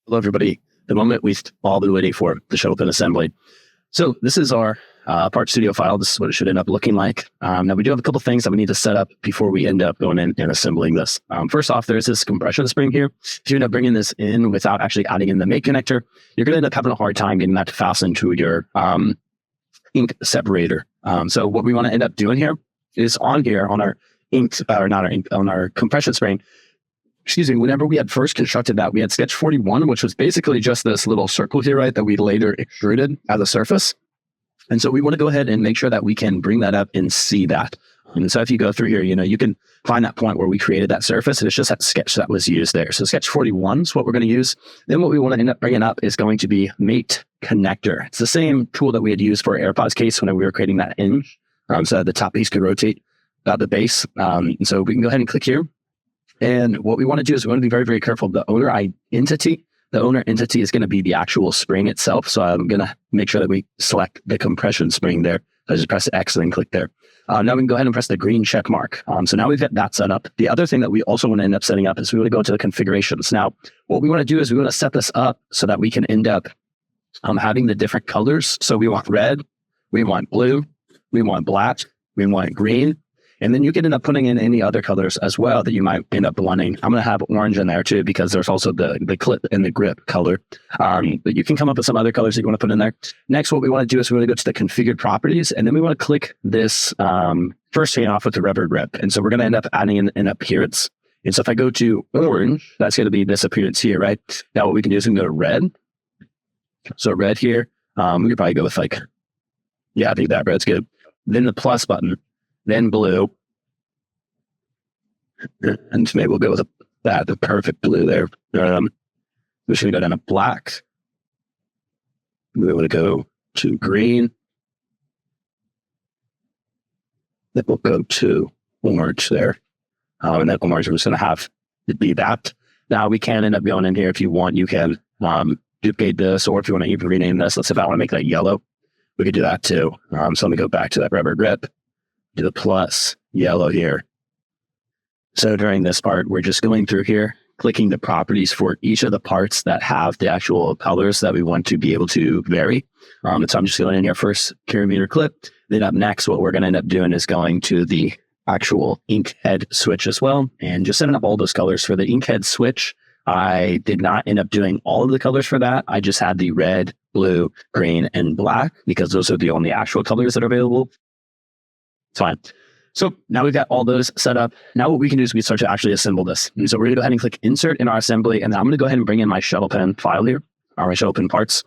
Hello, everybody. The moment we've all been waiting for, the shuttle pin assembly. So this is our part studio file. This is what it should end up looking like. Now, we do have a couple things that we need to set up before we end up going in and assembling this. First off, there's this compression spring here. If you end up bringing this in without actually adding in the mate connector, you're going to end up having a hard time getting that to fasten to your ink separator. So what we want to end up doing here is on our on our compression spring. Whenever we had first constructed that, we had sketch 41, which was basically just this little circle here, right, that we later extruded as a surface. And so we want to go ahead and make sure that we can bring that up and see that. And so if you go through here, you can find that point where we created that surface, and it's just that sketch that was used there. So sketch 41 is what we're going to use. Then what we want to end up bringing up is going to be mate connector. It's the same tool that we had used for our AirPods case when we were creating that hinge. So that the top piece could rotate the base. And so we can go ahead and click here. And what we want to do is we want to be very, very careful of the owner entity. The owner entity is going to be the actual spring itself. So I'm going to make sure that we select the compression spring there. So just press X and then click there. Now we can go ahead and press the green check mark. So now we've got that set up. The other thing that we also want to end up setting up is we want to go to the configurations. Now, what we want to do is we want to set this up so that we can end up having the different colors. So we want red, we want blue, we want black, we want green. And then you can end up putting in any other colors as well that you might end up wanting. I'm going to have orange in there too, because there's also the clip and the grip color. But you can come up with some other colors that you want to put in there. Next, what we want to do is we want to go to the configured properties, and then we want to click this first chain off with the rubber grip. And so we're going to end up adding in an appearance. And so if I go to orange, that's going to be this appearance here, right? Now what we can do is we can go to red. So red here, we could probably go with I think that red's good. Then the plus button. Then blue, and maybe we'll go with the perfect blue there. We're just going to go down to black. We want to go to green. Then we'll go to orange there. And then orange, we're just going to have it be that. Now, we can end up going in here if you want. You can duplicate this, or if you want to even rename this, let's say if I want to make that yellow, we could do that too. So let me go back to that rubber grip. Do the plus yellow here. So during this part, we're just going through here, clicking the properties for each of the parts that have the actual colors that we want to be able to vary. And so I'm just going in here first, carabiner clip. Then up next, what we're going to end up doing is going to the actual ink head switch as well, and just setting up all those colors. For the ink head switch, I did not end up doing all of the colors for that. I just had the red, blue, green, and black, because those are the only actual colors that are available. It's fine. So now we've got all those set up. Now what we can do is we start to actually assemble this. And so we're going to go ahead and click insert in our assembly. And then I'm going to go ahead and bring in my shuttle pin file here, or my shuttle pin parts.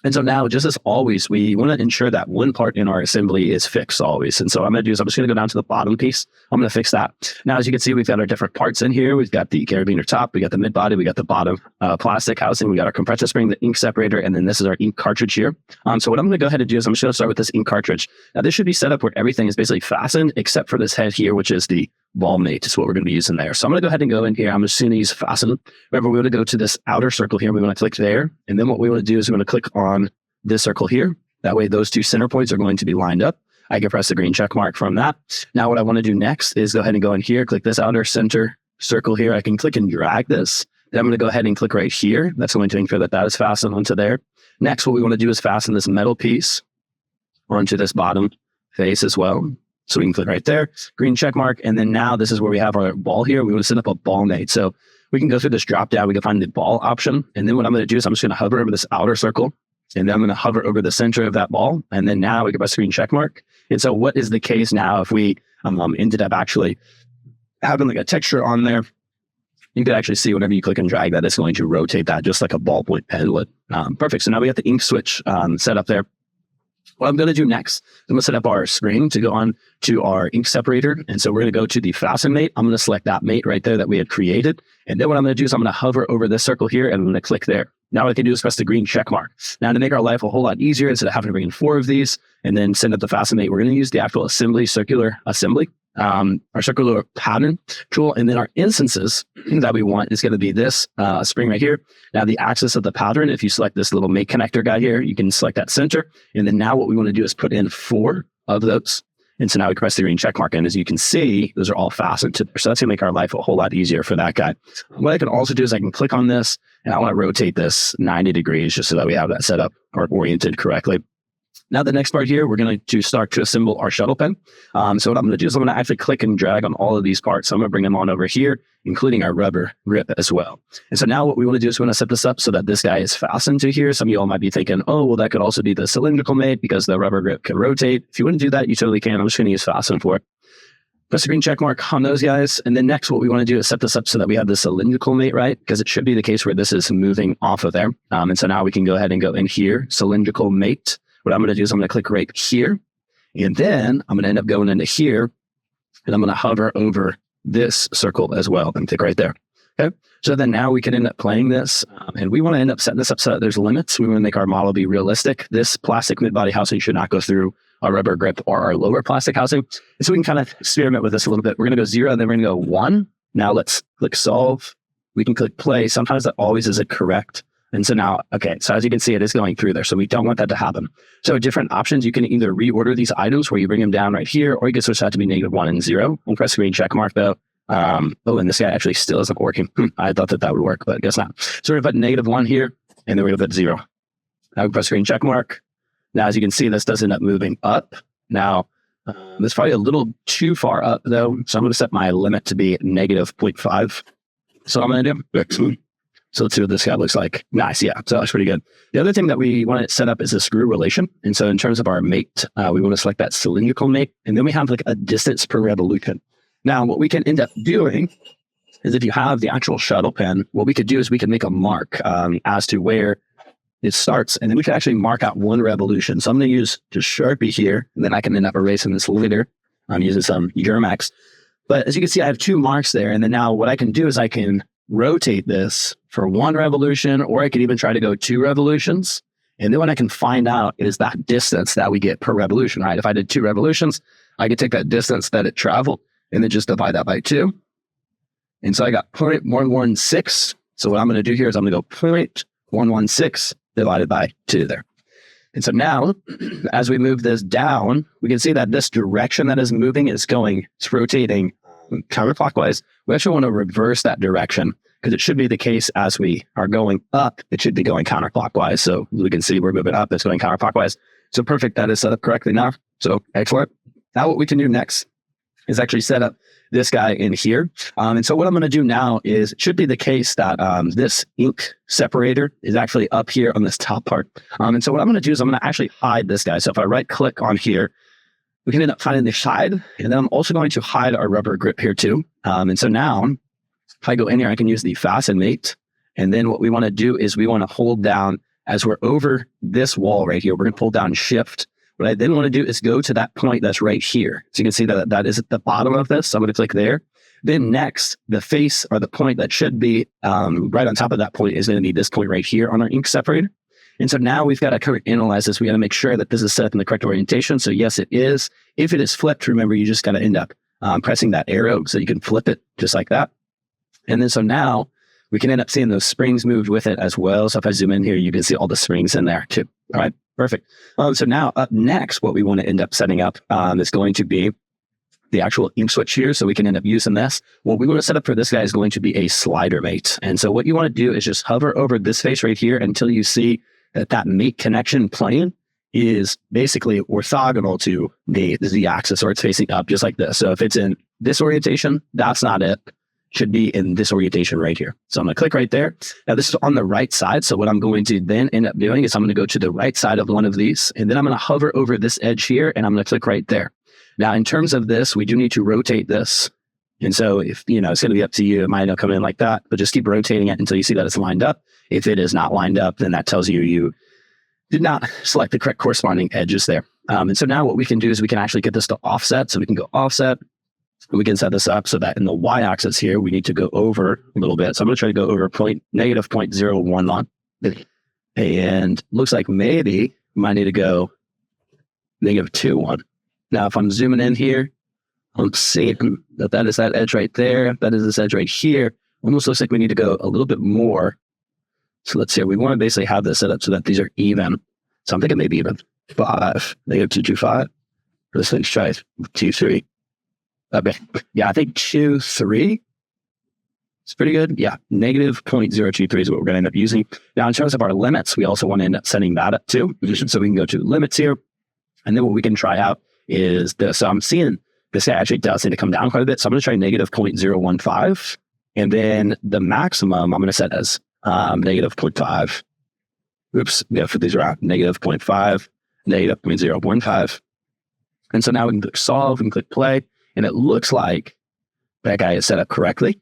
And so now, just as always, we want to ensure that one part in our assembly is fixed always. And so what I'm going to do is I'm just going to go down to the bottom piece. I'm going to fix that. Now, as you can see, we've got our different parts in here. We've got the carabiner top, we got the mid body, we got the bottom plastic housing, we got our compressor spring, the ink separator, and then this is our ink cartridge here. So what I'm going to go ahead and do is I'm just going to start with this ink cartridge. Now, this should be set up where everything is basically fastened except for this head here, which is the ball mate. Is what we're going to be using there. So I'm going to go ahead and go in here. I'm just going to use fasten. Remember, we want to go to this outer circle here. We want to click there. And then what we want to do is we want to click on this circle here. That way, those two center points are going to be lined up. I can press the green check mark from that. Now, what I want to do next is go ahead and go in here, click this outer center circle here. I can click and drag this. Then I'm going to go ahead and click right here. That's going to ensure that that is fastened onto there. Next, what we want to do is fasten this metal piece onto this bottom face as well. So we can click right there, green check mark. And then now this is where we have our ball here. We want to set up a ball mate. So we can go through this drop down. We can find the ball option. And then what I'm going to do is I'm just going to hover over this outer circle. And then I'm going to hover over the center of that ball. And then now we can press green check mark. And so what is the case now if we ended up actually having like a texture on there? You can actually see whenever you click and drag that, it's going to rotate that just like a ballpoint pen would. Perfect. So now we got the ink switch set up there. What I'm going to do next, I'm going to set up our spring to go on to our ink separator. And so we're going to go to the fasten mate. I'm going to select that mate right there that we had created. And then what I'm going to do is I'm going to hover over this circle here and I'm going to click there. Now what I can do is press the green check mark. Now to make our life a whole lot easier, instead of having to bring in 4 of these and then send up the fasten mate, we're going to use the actual circular assembly, our circular pattern tool. And then our instances that we want is going to be this spring right here. Now the axis of the pattern, if you select this little mate connector guy here, you can select that center. And then now what we want to do is put in 4 of those. And so now we press the green check mark. And as you can see, those are all fastened to there. So that's going to make our life a whole lot easier for that guy. What I can also do is I can click on this and I want to rotate this 90 degrees just so that we have that set up or oriented correctly. Now, the next part here, we're going to start to assemble our shuttle pen. So what I'm going to do is I'm going to actually click and drag on all of these parts. So I'm going to bring them on over here, including our rubber grip as well. And so now what we want to do is we want to set this up so that this guy is fastened to here. Some of you all might be thinking, oh, well, that could also be the cylindrical mate because the rubber grip can rotate. If you want to do that, you totally can. I'm just going to use fasten for it. Press the green check mark on those guys. And then next, what we want to do is set this up so that we have the cylindrical mate, right? Because it should be the case where this is moving off of there. And so now we can go ahead and go in here, cylindrical mate. What I'm going to do is I'm going to click right here, and then I'm going to end up going into here, and I'm going to hover over this circle as well and click right there. Okay. So then now we can end up playing this, and we want to end up setting this up so that there's limits. We want to make our model be realistic. This plastic mid-body housing should not go through our rubber grip or our lower plastic housing. And so we can kind of experiment with this a little bit. We're going to go 0, and then we're going to go 1. Now let's click solve. We can click play. Sometimes that always isn't correct. And so now, okay, so as you can see, it is going through there. So we don't want that to happen. So different options, you can either reorder these items where you bring them down right here, or you can switch that to be -1 and 0. We'll press the green check mark though. Oh, and this guy actually still isn't working. I thought that would work, but I guess not. So we're going to put -1 here, and then we're going to put 0. Now we press the green check mark. Now, as you can see, this does end up moving up. Now, it's probably a little too far up though. So I'm going to set my limit to be -0.5. So I'm going to do. Excellent. So let's see what this guy looks like. Nice, yeah, so that's pretty good. The other thing that we want to set up is a screw relation. And so in terms of our mate, we want to select that cylindrical mate, and then we have like a distance per revolution. Now, what we can end up doing is if you have the actual shuttle pen, what we could do is we can make a mark as to where it starts, and then we can actually mark out 1 revolution. So I'm going to use just Sharpie here, and then I can end up erasing this later. I'm using some Germax. But as you can see, I have 2 marks there, and then now what I can do is I can rotate this for 1 revolution, or I could even try to go 2 revolutions. And then what I can find out is that distance that we get per revolution, right? If I did 2 revolutions, I could take that distance that it traveled and then just divide that by 2. And so I got 0.116. So what I'm going to do here is I'm going to go 0.116 divided by 2 there. And so now, as we move this down, we can see that this direction that is moving is going, it's rotating counterclockwise. We actually want to reverse that direction because it should be the case as we are going up, it should be going counterclockwise. So we can see we're moving up, it's going counterclockwise. So perfect, that is set up correctly now. So excellent. Now what we can do next is actually set up this guy in here. And so what I'm going to do now is, it should be the case that this ink separator is actually up here on this top part. And so what I'm going to do is I'm going to actually hide this guy. So if I right click on here, we can end up finding the hide, and then I'm also going to hide our rubber grip here too. And so now, if I go in here, I can use the fasten mate. And then what we want to do is we want to hold down, as we're over this wall right here, we're going to pull down shift. What I then want to do is go to that point that's right here. So you can see that that is at the bottom of this. So I'm going to click there. Then next, the face or the point that should be right on top of that point is going to be this point right here on our ink separator. And so now we've got to kind of analyze this. We got to make sure that this is set up in the correct orientation. So yes, it is. If it is flipped, remember, you just got to end up pressing that arrow so you can flip it just like that. And then so now we can end up seeing those springs moved with it as well. So if I zoom in here, you can see all the springs in there too. All right, perfect. So now up next, what we want to end up setting up is going to be the actual ink switch here. So we can end up using this. What we want to set up for this guy is going to be a slider mate. And so what you want to do is just hover over this face right here until you see that mate connection plane is basically orthogonal to the z-axis, or it's facing up just like this. So if it's in this orientation, that's not it. It should be in this orientation right here. So I'm going to click right there. Now this is on the right side. So what I'm going to then end up doing is I'm going to go to the right side of one of these, and then I'm going to hover over this edge here, and I'm going to click right there. Now, in terms of this, we do need to rotate this. And so if, it's going to be up to you. It might not come in like that, but just keep rotating it until you see that it's lined up. If it is not lined up, then that tells you you did not select the correct corresponding edges there. And so now what we can do is we can actually get this to offset. So we can go offset. We can set this up so that in the y-axis here, we need to go over a little bit. So I'm going to try to go over negative 0.01 and looks like maybe we might need to go -2.1. Now, if I'm zooming in here, I'm seeing that is that edge right there. That is this edge right here. Almost looks like we need to go a little bit more. So let's see. We want to basically have this set up so that these are even. So I'm thinking maybe even 5, -225. Let's try 2, 3. Okay. Yeah, I think 2, 3. It's pretty good. Yeah, negative 0.023 is what we're going to end up using. Now, in terms of our limits, we also want to end up setting that up too. So we can go to limits here. And then what we can try out is this. So I'm seeing this actually does need to come down quite a bit. So I'm going to try negative 0.015. And then the maximum I'm going to set as negative 0.5. Oops, yeah, for these around negative 0.5, negative 0.015. And so now we can click solve and click play. And it looks like that guy is set up correctly.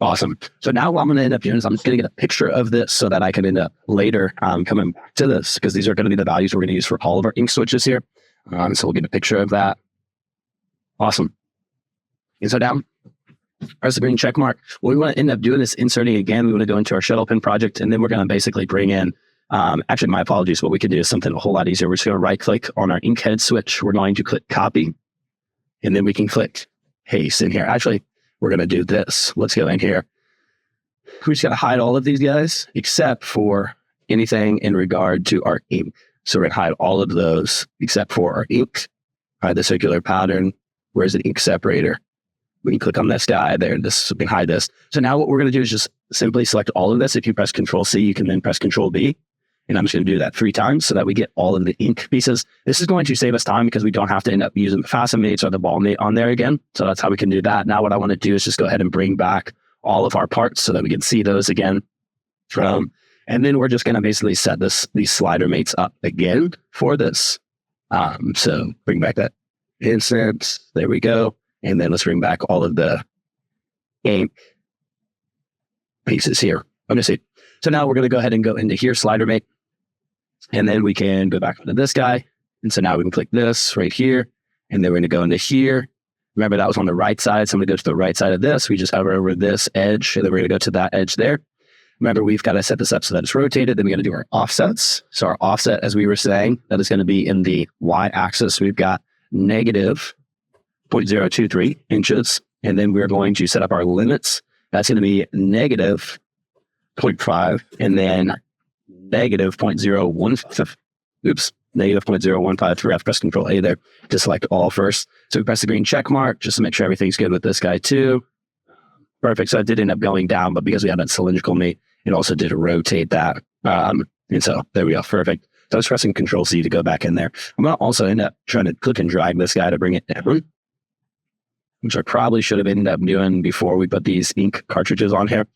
Awesome. So now what I'm going to end up doing is I'm just going to get a picture of this so that I can end up later coming back to this, because these are going to be the values we're going to use for all of our ink switches here. So we'll get a picture of that. Awesome. And so now, press the green check mark. What we want to end up doing is inserting again. We want to go into our shuttle pin project, and then we're going to basically bring in, actually, my apologies. What we could do is something a whole lot easier. We're just going to right click on our ink head switch. We're going to click copy, and then we can click paste in here. Actually, we're going to do this. Let's go in here. We're just going to hide all of these guys except for anything in regard to our ink. So we're going to hide all of those except for our ink. Hide the circular pattern. Where's the ink separator? We can click on this guy there. This, we can hide this. So now what we're going to do is just simply select all of this. If you press Control C, you can then press Control B. And I'm just going to do that 3 times so that we get all of the ink pieces. This is going to save us time because we don't have to end up using the fasten mates or the ball mate on there again. So that's how we can do that. Now what I want to do is just go ahead and bring back all of our parts so that we can see those again. And then we're just going to basically set these slider mates up again for this. So bring back that instance. There we go. And then let's bring back all of the ink pieces here. Okay, so now we're going to go ahead and go into here, slider mate. And then we can go back into this guy. And so now we can click this right here. And then we're going to go into here. Remember, that was on the right side. So I'm going to go to the right side of this. We just hover over this edge. And then we're going to go to that edge there. Remember, we've got to set this up so that it's rotated. Then we got to do our offsets. So our offset, as we were saying, that is going to be in the y-axis. We've got negative 0.023 inches. And then we're going to set up our limits. That's going to be negative 0.5 and then negative 0.015. Oops, negative 0.015. We have to press Control A there to select all first. So we press the green check mark just to make sure everything's good with this guy too. Perfect. So it did end up going down, but because we had that cylindrical mate, it also did rotate that. And so there we go. Perfect. So I was pressing Control C to go back in there. I'm going to also end up trying to click and drag this guy to bring it down, which I probably should have ended up doing before we put these ink cartridges on here.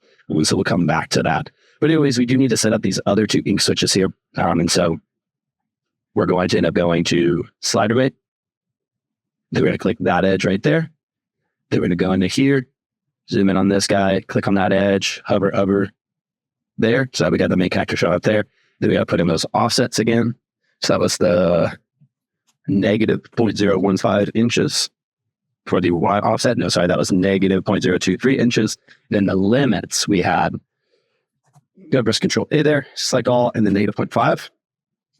So we'll come back to that. But anyways, we do need to set up these other 2 ink switches here. And so we're going to end up going to slider mate. Then we're going to click that edge right there. Then we're going to go into here, zoom in on this guy, click on that edge, hover over there. So we got the main connector show up there. Then we got to put in those offsets again. So that was the negative 0.015 inches. For the Y offset, no, sorry, that was negative 0.023 inches. Then the limits we had, go press Control A there, select all, and then negative 0.5,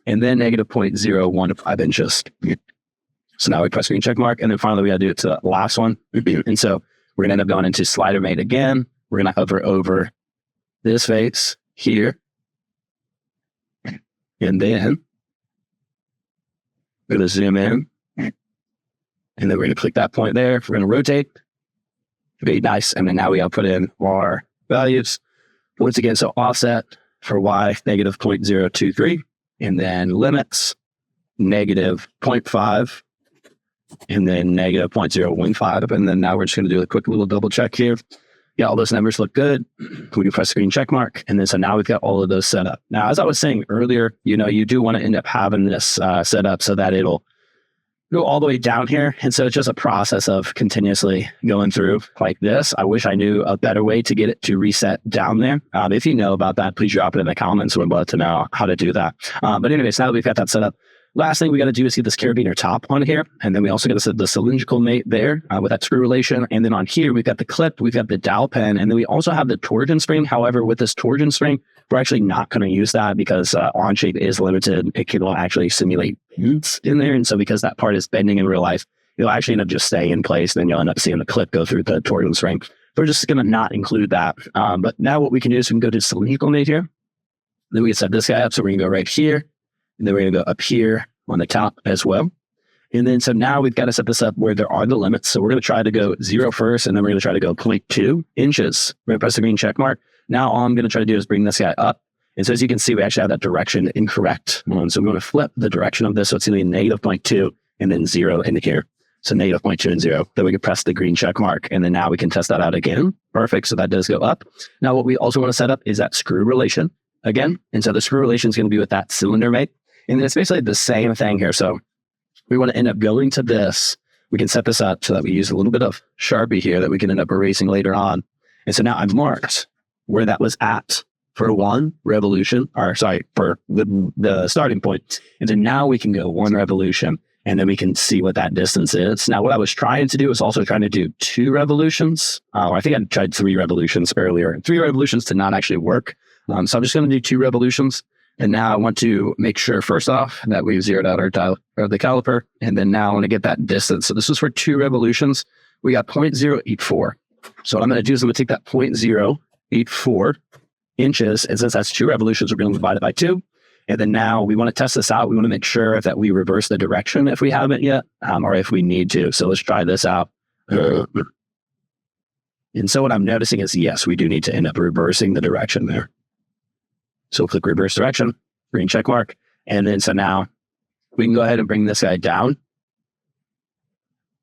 and then negative 0.015 inches. So now we press green check mark, and then finally we got to do it to the last one. And so we're going to end up going into slider mate again. We're going to hover over this face here. And then we're going to zoom in. And then we're going to click that point there. We're going to rotate. Very nice. And then now we got to put in our values. Once again, so offset for Y, negative 0.023. And then limits, negative 0.5. And then negative 0.015. And then now we're just going to do a quick little double check here. Yeah, all those numbers look good. We can press green check mark. And then so now we've got all of those set up. Now, as I was saying earlier, you do want to end up having this set up so that it'll go all the way down here. And so it's just a process of continuously going through like this. I wish I knew a better way to get it to reset down there. If you know about that, please drop it in the comments. We'd love to know how to do that. But anyways, now that we've got that set up, last thing we got to do is get this carabiner top on here. And then we also got to set the cylindrical mate there with that screw relation. And then on here, we've got the clip, we've got the dowel pen, and then we also have the torsion spring. However, with this torsion spring, we're actually not going to use that because Onshape is limited. It can actually simulate pins in there. And so because that part is bending in real life, it'll actually end up just staying in place. Then you'll end up seeing the clip go through the torsion spring. So we're just going to not include that. But now what we can do is we can go to cylindrical mate here. Then we can set this guy up. So we're going to go right here. And then we're going to go up here on the top as well. And then, so now we've got to set this up where there are the limits. So we're going to try to go 0 first, and then we're going to try to go 0.2 inches. We're going to press the green check mark. Now, all I'm going to try to do is bring this guy up. And so as you can see, we actually have that direction incorrect. So we're going to flip the direction of this. So it's going to be negative 0.2 and then 0 in here. So negative 0.2 and 0. Then we can press the green check mark. And then now we can test that out again. Perfect. So that does go up. Now, what we also want to set up is that screw relation again. And so the screw relation is going to be with that cylinder mate. And it's basically the same thing here. So we want to end up going to this. We can set this up so that we use a little bit of Sharpie here that we can end up erasing later on. And so now I've marked where that was at for one revolution, or sorry, for the starting point. And then now we can go 1 revolution, and then we can see what that distance is. Now, what I was trying to do was also trying to do 2 revolutions. I think I tried 3 revolutions earlier. 3 revolutions did not actually work. So I'm just going to do 2 revolutions. And now I want to make sure, first off, that we've zeroed out our dial or the caliper. And then now I want to get that distance. So this is for 2 revolutions. We got 0.084. So what I'm going to do is I'm going to take that 0.084 inches. And since that's 2 revolutions, we're going to divide it by 2. And then now we want to test this out. We want to make sure that we reverse the direction if we haven't yet, or if we need to. So let's try this out. And so what I'm noticing is, yes, we do need to end up reversing the direction there. So click reverse direction, green check mark. And then so now we can go ahead and bring this guy down.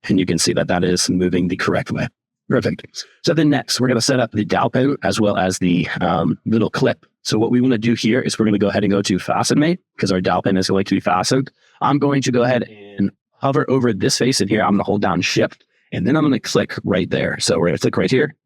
And you can see that that is moving the correct way. Perfect. So then next, we're going to set up the dowel pin as well as the little clip. So what we want to do here is we're going to go ahead and go to fasten mate because our dowel pin is going to be fastened. I'm going to go ahead and hover over this face in here. I'm going to hold down shift and then I'm going to click right there. So we're going to click right here.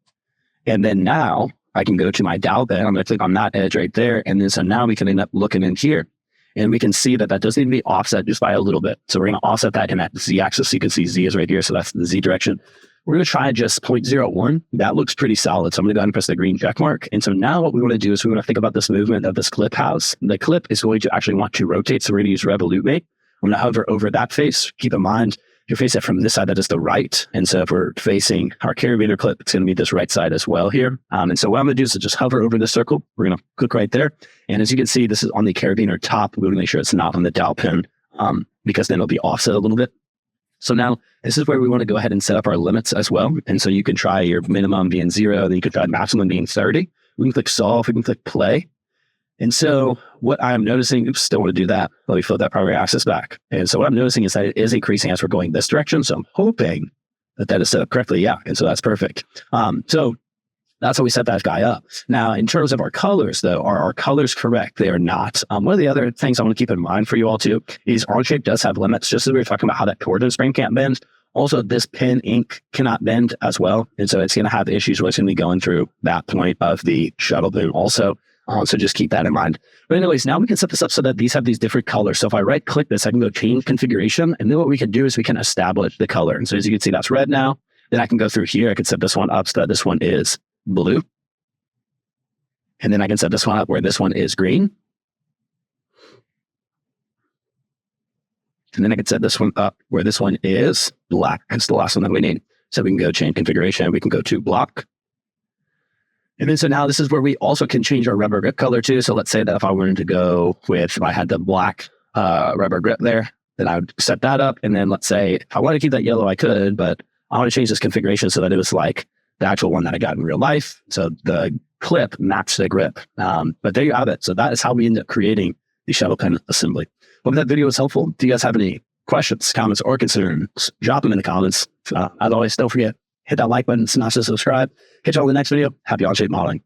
And then now I can go to my dowel pin. I'm going to click on that edge right there. And then so now we can end up looking in here and we can see that that does need to be offset just by a little bit. So we're going to offset that in that Z axis. So you can see Z is right here. So that's the Z direction. We're going to try just 0.01. That looks pretty solid. So I'm going to go ahead and press the green check mark. And so now what we want to do is we want to think about this movement that this clip has. The clip is going to actually want to rotate. So we're going to use revolute mate. I'm going to hover over that face. Keep in mind, if you face it from this side, that is the right. And so if we're facing our carabiner clip, it's going to be this right side as well here. And so what I'm going to do is just hover over the circle. We're going to click right there. And as you can see, this is on the carabiner top. We want to make sure it's not on the dowel pin because then it'll be offset a little bit. So now this is where we want to go ahead and set up our limits as well. And so you can try your minimum being 0, then you can try maximum being 30. We can click solve, we can click play. And so what I'm noticing, oops, don't want to do that. Let me flip that primary axis back. And so what I'm noticing is that it is increasing as we're going this direction. So I'm hoping that that is set up correctly. Yeah. And so that's perfect. So that's how we set that guy up. Now, in terms of our colors, though, are our colors correct? They are not. One of the other things I want to keep in mind for you all, too, is Onshape does have limits, just as we were talking about how that coordinate spring can't bend. Also, this pin ink cannot bend as well. And so it's going to have issues where it's going to be going through that point of the shuttle boom also. So just keep that in mind. But anyways, now we can set this up so that these have these different colors. So if I right click this, I can go change configuration. And then what we can do is we can establish the color. And so as you can see, that's red now. Then I can go through here. I can set this one up so that this one is blue. And then I can set this one up where this one is green. And then I can set this one up where this one is black. That's the last one that we need. So we can go change configuration. We can go to block. And then so now this is where we also can change our rubber grip color too. So let's say that if I wanted to go with, if I had the black rubber grip there, then I would set that up. And then let's say if I want to keep that yellow, I could, but I want to change this configuration so that it was like the actual one that I got in real life. So the clip matched the grip. But there you have it. So that is how we end up creating the shuttle pin assembly. Hope that video was helpful. Do you guys have any questions, comments, or concerns? Drop them in the comments. As always, don't forget, hit that like button, smash the subscribe. Catch you on the next video. Happy Onshape modeling.